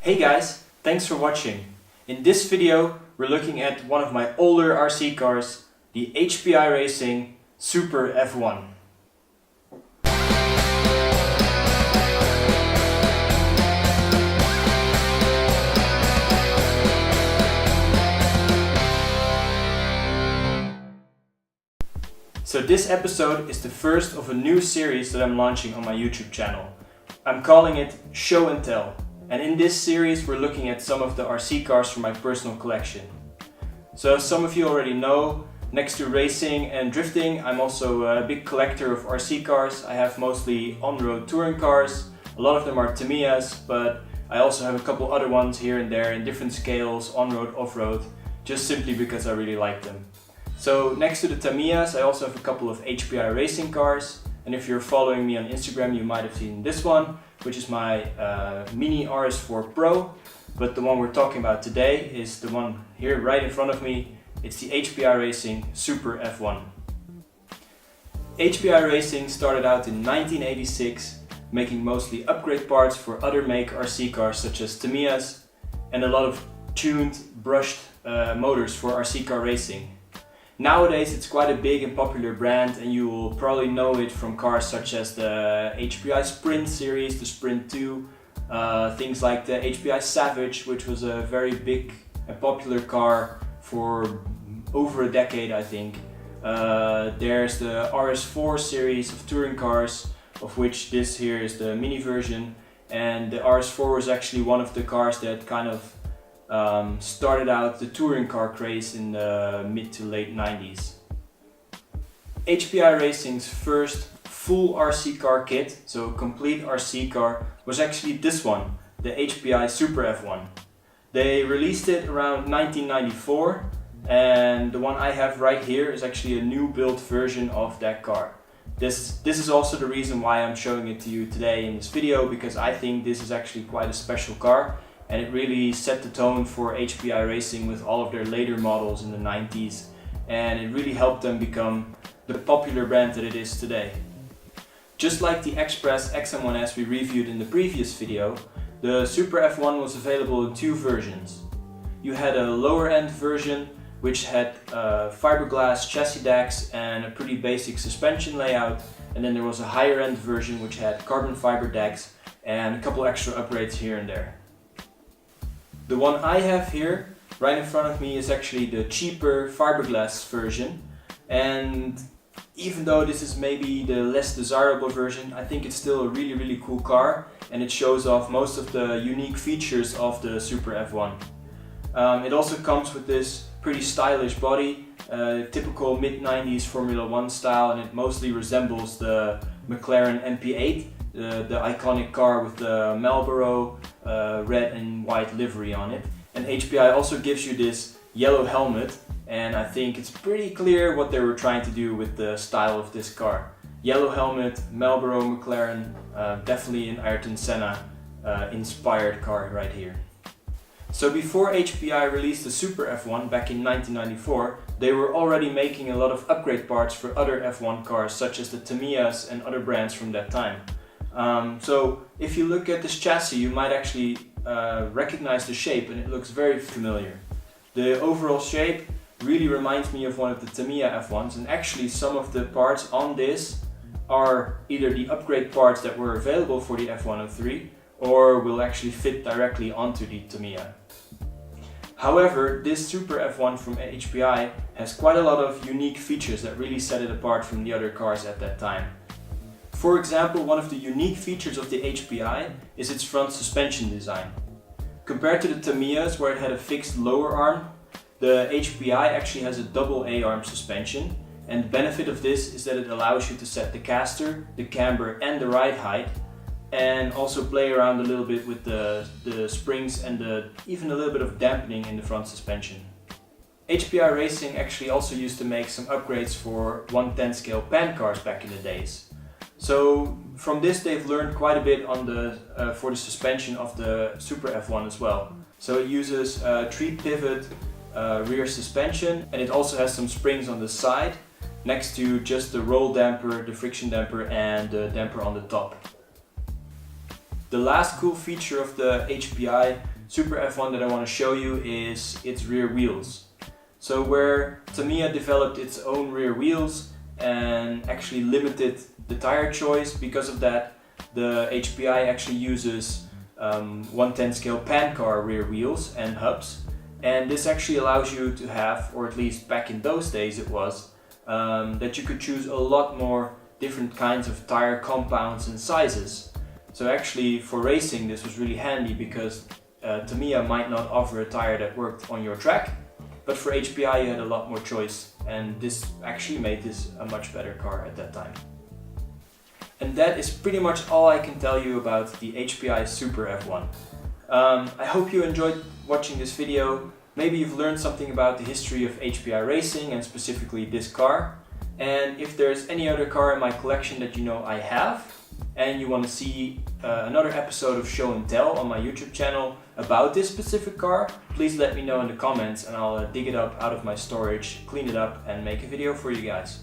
Hey guys, thanks for watching. In this video we're looking at one of my older RC cars, the HPI Racing Super F1. So this episode is the first of a new series that I'm launching on my YouTube channel. I'm calling it Show and Tell. And in this series we're looking at some of the RC cars from my personal collection. So as some of you already know, next to racing and drifting, I'm also a big collector of RC cars. I have mostly on-road touring cars. A lot of them are Tamiyas, but I also have a couple other ones here and there in different scales, on-road, off-road, just simply because I really like them. So next to the Tamiyas, I also have a couple of HPI racing cars. And if you're following me on Instagram, you might have seen this one, which is my Mini RS4 Pro. But the one we're talking about today is the one here right in front of me. It's the HPI Racing Super F1. HPI Racing started out in 1986, making mostly upgrade parts for other make RC cars such as Tamiyas and a lot of tuned, brushed motors for RC car racing. Nowadays it's quite a big and popular brand, and you will probably know it from cars such as the HPI Sprint series, the Sprint 2, things like the HPI Savage, which was a very big and popular car for over a decade, I think. There's the RS4 series of touring cars, of which this here is the mini version, and the RS4 was actually one of the cars that kind of started out the touring car craze in the mid to late 90s. HPI Racing's first full RC car kit, so a complete RC car, was actually this one, the HPI Super F1. They released it around 1994, and the one I have right here is actually a new built version of that car. This is also the reason why I'm showing it to you today in this video, because I think this is actually quite a special car. And it really set the tone for HPI Racing with all of their later models in the 90s, and it really helped them become the popular brand that it is today. Just like the Express XM1S we reviewed in the previous video, the Super F1 was available in two versions. You had a lower end version which had fiberglass chassis decks and a pretty basic suspension layout, and then there was a higher end version which had carbon fiber decks and a couple extra upgrades here and there. The one I have here, right in front of me, is actually the cheaper fiberglass version, and even though this is maybe the less desirable version, I think it's still a really cool car, and it shows off most of the unique features of the Super F1. It also comes with this pretty stylish body, typical mid-90s Formula 1 style, and it mostly resembles the McLaren MP8, the iconic car with the Marlboro red and white livery on it. And HPI also gives you this yellow helmet, and I think it's pretty clear what they were trying to do with the style of this car. Yellow helmet, Marlboro McLaren, definitely an Ayrton Senna inspired car right here. So before HPI released the Super F1 back in 1994, they were already making a lot of upgrade parts for other F1 cars such as the Tamiyas and other brands from that time. So if you look at this chassis, you might actually recognize the shape, and it looks very familiar. The overall shape really reminds me of one of the Tamiya F1s, and actually some of the parts on this are either the upgrade parts that were available for the F103 or will actually fit directly onto the Tamiya. However, this Super F1 from HPI has quite a lot of unique features that really set it apart from the other cars at that time. For example, one of the unique features of the HPI is its front suspension design. Compared to the Tamiyas, where it had a fixed lower arm, the HPI actually has a double A-arm suspension, and the benefit of this is that it allows you to set the caster, the camber and the ride height, and also play around a little bit with the springs and even a little bit of dampening in the front suspension. HPI Racing actually also used to make some upgrades for 1/10 scale pan cars back in the days. So from this they've learned quite a bit on for the suspension of the Super F1 as well. So it uses 3-pivot rear suspension, and it also has some springs on the side next to just the roll damper, the friction damper and the damper on the top. The last cool feature of the HPI Super F1 that I want to show you is its rear wheels. So where Tamiya developed its own rear wheels and actually limited the tire choice, because of that the HPI actually uses 1/10 scale pan car rear wheels and hubs, and this actually allows you to have, or at least back in those days it was, that you could choose a lot more different kinds of tire compounds and sizes. So actually for racing this was really handy, because Tamiya might not offer a tire that worked on your track, but for HPI you had a lot more choice, and this actually made this a much better car at that time. And that is pretty much all I can tell you about the HPI Super F1. I hope you enjoyed watching this video. Maybe you've learned something about the history of HPI racing and specifically this car. And if there's any other car in my collection that you know I have, and you want to see another episode of Show and Tell on my YouTube channel about this specific car, please let me know in the comments and I'll dig it up out of my storage, clean it up and make a video for you guys.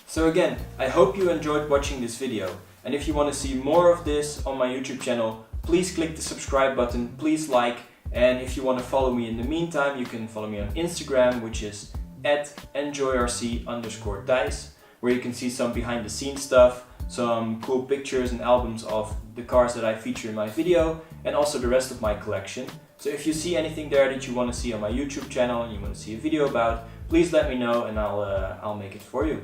So again, I hope you enjoyed watching this video, and if you want to see more of this on my YouTube channel, please click the subscribe button, please like, and if you want to follow me in the meantime, you can follow me on Instagram, which is @EnjoyRC_dice, where you can see some behind the scenes stuff, some cool pictures and albums of the cars that I feature in my video, and also the rest of my collection. So if you see anything there that you want to see on my YouTube channel and you want to see a video about, please let me know and I'll make it for you.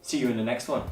See you in the next one.